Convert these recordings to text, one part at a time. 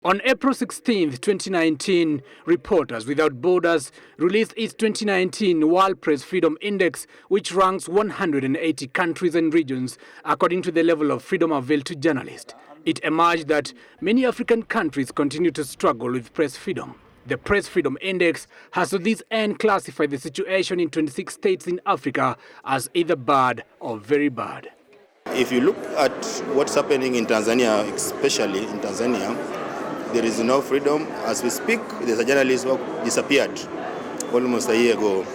On April 16, 2019, Reporters Without Borders released its 2019 World Press Freedom Index, which ranks 180 countries and regions according to the level of freedom availed to journalists. It emerged that many African countries continue to struggle with press freedom. The Press Freedom Index has to this end classified the situation in 26 states in Africa as either bad or very bad. If you look at what's happening in Tanzania, especially in Tanzania, there is no freedom. As we speak, there's a journalist who disappeared almost a year ago,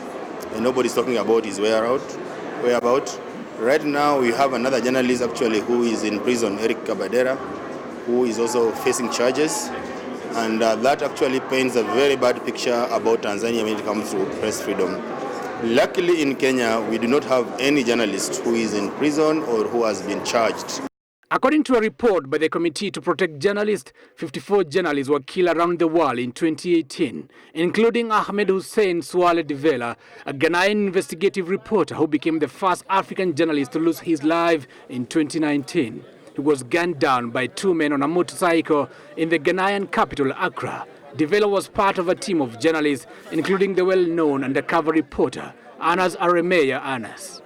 and nobody's talking about his whereabouts. Right now, we have another journalist actually who is in prison, Eric Kabadera, who is also facing charges, and that actually paints a very bad picture about Tanzania when it comes to press freedom. Luckily, in Kenya, we do not have any journalist who is in prison or who has been charged. According to a report by the Committee to Protect Journalists, 54 journalists were killed around the world in 2018, including Ahmed Hussein Suale Divela, a Ghanaian investigative reporter who became the first African journalist to lose his life in 2019. He was gunned down by two men on a motorcycle in the Ghanaian capital, Accra. Divela was part of a team of journalists, including the well-known undercover reporter, Anas Aremeya Anas.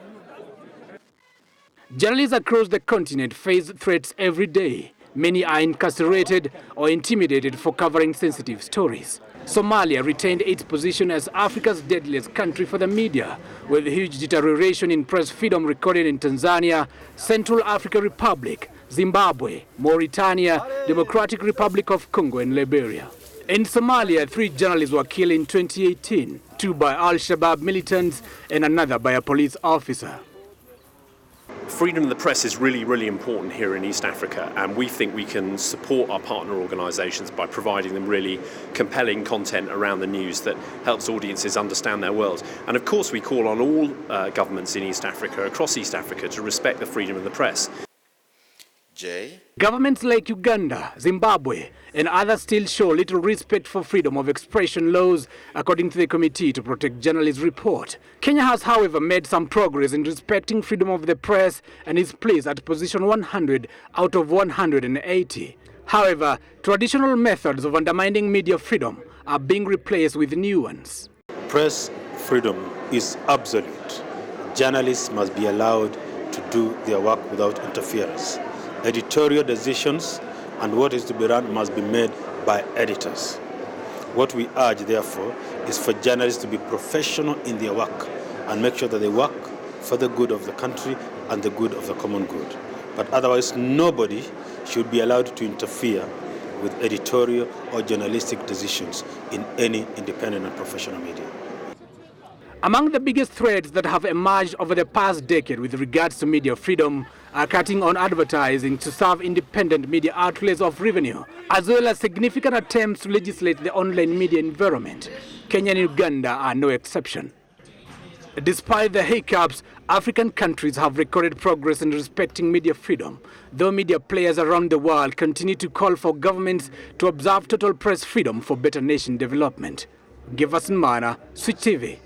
Journalists across the continent face threats every day. Many are incarcerated or intimidated for covering sensitive stories. Somalia retained its position as Africa's deadliest country for the media, with huge deterioration in press freedom recorded in Tanzania, Central African Republic, Zimbabwe, Mauritania, Democratic Republic of Congo, and Liberia. In Somalia, 3 journalists were killed in 2018, 2 by Al-Shabaab militants and another by a police officer. Freedom of the press is really important here in East Africa, and we think we can support our partner organisations by providing them really compelling content around the news that helps audiences understand their world. And of course we call on all governments in East Africa, across East Africa, to respect the freedom of the press. Governments like Uganda, Zimbabwe, and others still show little respect for freedom of expression laws, according to the Committee to Protect Journalists report. Kenya has, however, made some progress in respecting freedom of the press and is placed at position 100 out of 180. However, traditional methods of undermining media freedom are being replaced with new ones. Press freedom is absolute. Journalists must be allowed to do their work without interference. Editorial decisions and what is to be run must be made by editors. What we urge, therefore, is for journalists to be professional in their work and make sure that they work for the good of the country and the good of the common good. But otherwise, nobody should be allowed to interfere with editorial or journalistic decisions in any independent and professional media. Among the biggest threats that have emerged over the past decade with regards to media freedom are cutting on advertising to serve independent media outlets of revenue, as well as significant attempts to legislate the online media environment. Kenya and Uganda are no exception. Despite the hiccups, African countries have recorded progress in respecting media freedom, though media players around the world continue to call for governments to observe total press freedom for better nation development. Giverson Maina, Switch TV.